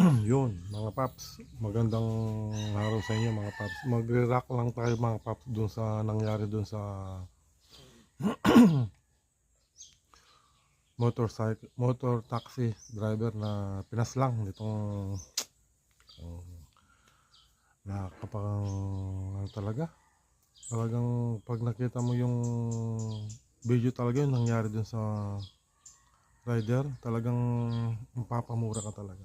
Yun mga paps, magandang araw sa inyo mga paps. Magre-rock lang tayo mga paps dun sa nangyari dun sa motor taxi driver na pinaslang nitong nakakapang ano talaga. Talagang pag nakita mo yung video talaga yung nangyari dun sa rider, talagang mapapamura ka talaga.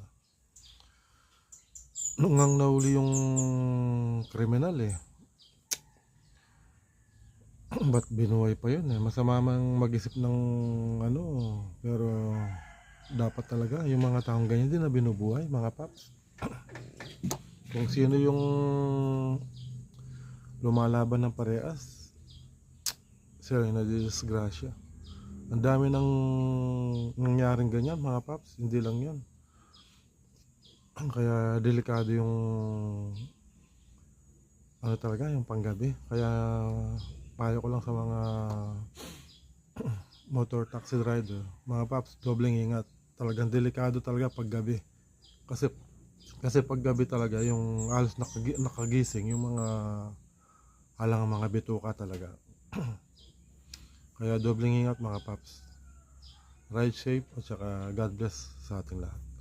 Nung ang nahuli yung kriminal ba't binuhay pa yun masama mang mag-isip ng ano, pero dapat talaga yung mga taong ganyan din na binubuhay mga paps. Kung sino yung lumalaban ng parehas, sila yung nadidisgrasya. Ang dami ng nangyaring ganyan mga paps, hindi lang yan. Kaya delikado yung ano talaga, yung panggabi. Kaya payo ko lang sa mga motor taxi rider, mga paps, dobleng ingat. Talagang delikado talaga pag gabi. Kasi pag gabi talaga yung halos nakagising yung mga halang mga bituka talaga. Kaya dobleng ingat mga paps. Ride safe at saka God bless sa ating lahat.